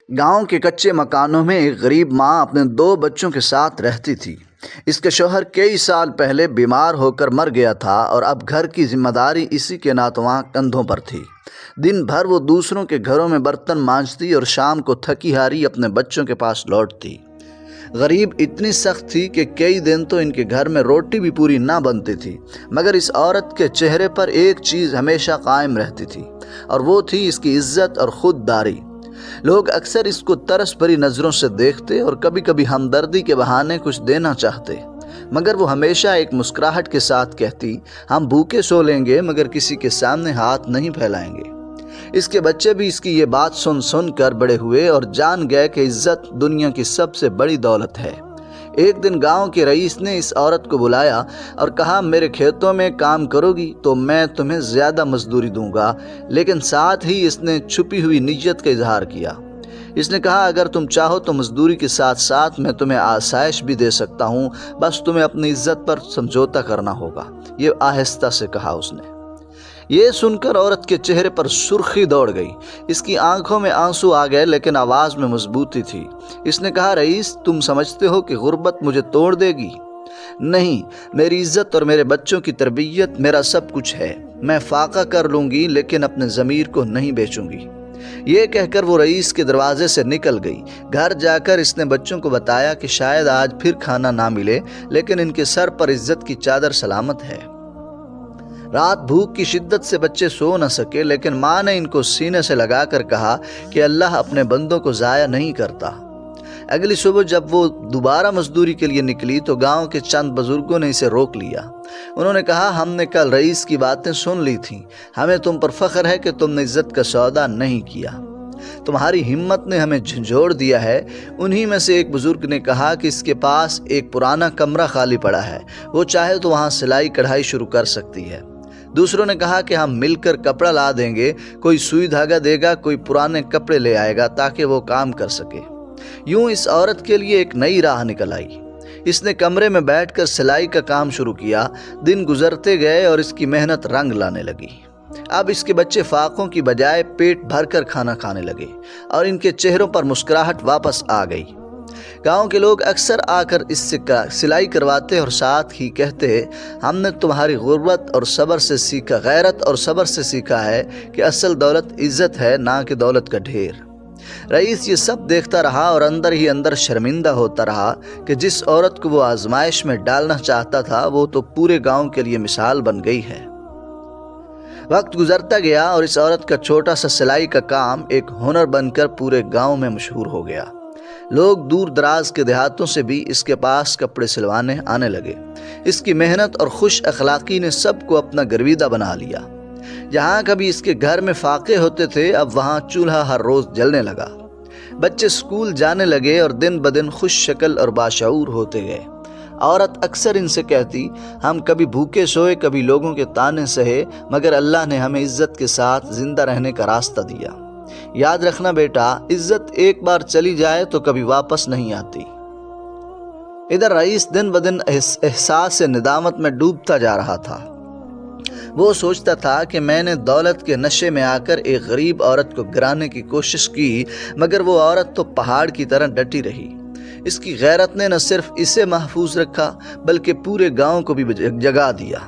گاؤں کے کچے مکانوں میں ایک غریب ماں اپنے 2 بچوں کے ساتھ رہتی تھی۔ اس کے شوہر کئی سال پہلے بیمار ہو کر مر گیا تھا اور اب گھر کی ذمہ داری اسی کے ناتواں کندھوں پر تھی۔ دن بھر وہ دوسروں کے گھروں میں برتن مانجتی اور شام کو تھکی ہاری اپنے بچوں کے پاس لوٹتی۔ غریب اتنی سخت تھی کہ کئی دن تو ان کے گھر میں روٹی بھی پوری نہ بنتی تھی، مگر اس عورت کے چہرے پر ایک چیز ہمیشہ قائم رہتی تھی اور وہ تھی اس کی عزت اور خودداری۔ لوگ اکثر اس کو ترس بھری نظروں سے دیکھتے اور کبھی کبھی ہمدردی کے بہانے کچھ دینا چاہتے، مگر وہ ہمیشہ ایک مسکراہٹ کے ساتھ کہتی، ہم بھوکے سو لیں گے مگر کسی کے سامنے ہاتھ نہیں پھیلائیں گے۔ اس کے بچے بھی اس کی یہ بات سن سن کر بڑے ہوئے اور جان گئے کہ عزت دنیا کی سب سے بڑی دولت ہے۔ ایک دن گاؤں کے رئیس نے اس عورت کو بلایا اور کہا، میرے کھیتوں میں کام کرو گی تو میں تمہیں زیادہ مزدوری دوں گا، لیکن ساتھ ہی اس نے چھپی ہوئی نیت کا اظہار کیا۔ اس نے کہا، اگر تم چاہو تو مزدوری کے ساتھ ساتھ میں تمہیں آسائش بھی دے سکتا ہوں، بس تمہیں اپنی عزت پر سمجھوتا کرنا ہوگا۔ یہ آہستہ سے کہا اس نے۔ یہ سن کر عورت کے چہرے پر سرخی دوڑ گئی، اس کی آنکھوں میں آنسو آ گئے، لیکن آواز میں مضبوطی تھی۔ اس نے کہا، رئیس تم سمجھتے ہو کہ غربت مجھے توڑ دے گی؟ نہیں، میری عزت اور میرے بچوں کی تربیت میرا سب کچھ ہے۔ میں فاقہ کر لوں گی لیکن اپنے ضمیر کو نہیں بیچوں گی۔ یہ کہہ کر وہ رئیس کے دروازے سے نکل گئی۔ گھر جا کر اس نے بچوں کو بتایا کہ شاید آج پھر کھانا نہ ملے، لیکن ان کے سر پر عزت کی چادر سلامت ہے۔ رات بھوک کی شدت سے بچے سو نہ سکے، لیکن ماں نے ان کو سینے سے لگا کر کہا کہ اللہ اپنے بندوں کو ضائع نہیں کرتا۔ اگلی صبح جب وہ دوبارہ مزدوری کے لیے نکلی تو گاؤں کے چند بزرگوں نے اسے روک لیا۔ انہوں نے کہا، ہم نے کل رئیس کی باتیں سن لی تھیں، ہمیں تم پر فخر ہے کہ تم نے عزت کا سودا نہیں کیا، تمہاری ہمت نے ہمیں جھنجھوڑ دیا ہے۔ انہی میں سے ایک بزرگ نے کہا کہ اس کے پاس ایک پرانا کمرہ خالی پڑا ہے، وہ چاہے تو وہاں سلائی کڑھائی شروع کر سکتی ہے۔ دوسروں نے کہا کہ ہم مل کر کپڑا لا دیں گے، کوئی سوئی دھاگا دے گا، کوئی پرانے کپڑے لے آئے گا تاکہ وہ کام کر سکے۔ یوں اس عورت کے لیے ایک نئی راہ نکل آئی۔ اس نے کمرے میں بیٹھ کر سلائی کا کام شروع کیا۔ دن گزرتے گئے اور اس کی محنت رنگ لانے لگی۔ اب اس کے بچے فاقوں کی بجائے پیٹ بھر کر کھانا کھانے لگے اور ان کے چہروں پر مسکراہٹ واپس آ گئی۔ گاؤں کے لوگ اکثر آ کر اس سے سلائی کرواتے اور ساتھ ہی کہتے، ہم نے تمہاری غربت اور صبر سے سیکھا، غیرت اور صبر سے سیکھا ہے کہ اصل دولت عزت ہے، نہ کہ دولت کا ڈھیر۔ رئیس یہ سب دیکھتا رہا اور اندر ہی اندر شرمندہ ہوتا رہا کہ جس عورت کو وہ آزمائش میں ڈالنا چاہتا تھا وہ تو پورے گاؤں کے لیے مثال بن گئی ہے۔ وقت گزرتا گیا اور اس عورت کا چھوٹا سا سلائی کا کام ایک ہنر بن کر پورے گاؤں میں مشہور ہو گیا۔ لوگ دور دراز کے دیہاتوں سے بھی اس کے پاس کپڑے سلوانے آنے لگے۔ اس کی محنت اور خوش اخلاقی نے سب کو اپنا گرویدہ بنا لیا۔ جہاں کبھی اس کے گھر میں فاقے ہوتے تھے، اب وہاں چولہا ہر روز جلنے لگا۔ بچے اسکول جانے لگے اور دن بدن خوش شکل اور باشعور ہوتے گئے۔ عورت اکثر ان سے کہتی، ہم کبھی بھوکے سوئے، کبھی لوگوں کے طانے سہے، مگر اللہ نے ہمیں عزت کے ساتھ زندہ رہنے کا راستہ دیا۔ یاد رکھنا بیٹا، عزت ایک بار چلی جائے تو کبھی واپس نہیں آتی۔ ادھر رئیس دن بدن احساس ندامت میں ڈوبتا جا رہا تھا۔ وہ سوچتا تھا کہ میں نے دولت کے نشے میں آ کر ایک غریب عورت کو گرانے کی کوشش کی، مگر وہ عورت تو پہاڑ کی طرح ڈٹی رہی۔ اس کی غیرت نے نہ صرف اسے محفوظ رکھا بلکہ پورے گاؤں کو بھی جگا دیا۔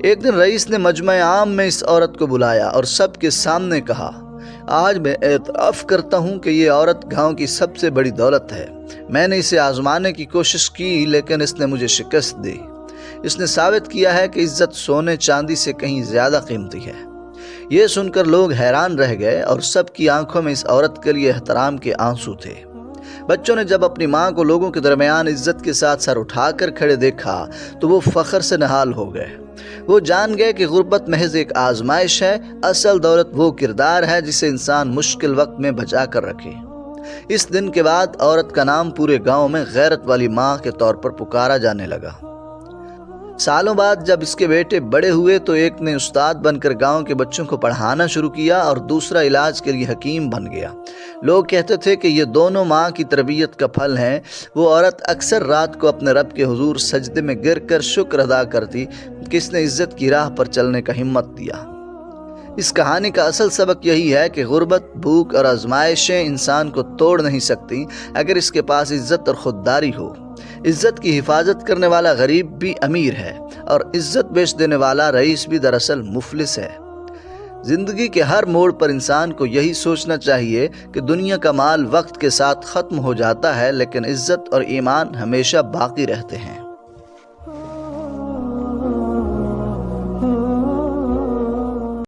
ایک دن رئیس نے مجمع عام میں اس عورت کو بلایا اور سب کے سامنے کہا، آج میں اعتراف کرتا ہوں کہ یہ عورت گاؤں کی سب سے بڑی دولت ہے۔ میں نے اسے آزمانے کی کوشش کی لیکن اس نے مجھے شکست دی۔ اس نے ثابت کیا ہے کہ عزت سونے چاندی سے کہیں زیادہ قیمتی ہے۔ یہ سن کر لوگ حیران رہ گئے اور سب کی آنکھوں میں اس عورت کے لیے احترام کے آنسو تھے۔ بچوں نے جب اپنی ماں کو لوگوں کے درمیان عزت کے ساتھ سر اٹھا کر کھڑے دیکھا تو وہ فخر سے نہال ہو گئے۔ وہ جان گئے کہ غربت محض ایک آزمائش ہے، اصل دولت وہ کردار ہے جسے انسان مشکل وقت میں بچا کر رکھے۔ اس دن کے بعد عورت کا نام پورے گاؤں میں غیرت والی ماں کے طور پر پکارا جانے لگا۔ سالوں بعد جب اس کے بیٹے بڑے ہوئے تو ایک نے استاد بن کر گاؤں کے بچوں کو پڑھانا شروع کیا اور دوسرا علاج کے لیے حکیم بن گیا۔ لوگ کہتے تھے کہ یہ دونوں ماں کی تربیت کا پھل ہیں۔ وہ عورت اکثر رات کو اپنے رب کے حضور سجدے میں گر کر شکر ادا کرتی کہ اس نے عزت کی راہ پر چلنے کا ہمت دیا۔ اس کہانی کا اصل سبق یہی ہے کہ غربت، بھوک اور آزمائشیں انسان کو توڑ نہیں سکتی اگر اس کے پاس عزت اور خودداری ہو۔ عزت کی حفاظت کرنے والا غریب بھی امیر ہے، اور عزت بیچ دینے والا رئیس بھی دراصل مفلس ہے۔ زندگی کے ہر موڑ پر انسان کو یہی سوچنا چاہیے کہ دنیا کا مال وقت کے ساتھ ختم ہو جاتا ہے، لیکن عزت اور ایمان ہمیشہ باقی رہتے ہیں۔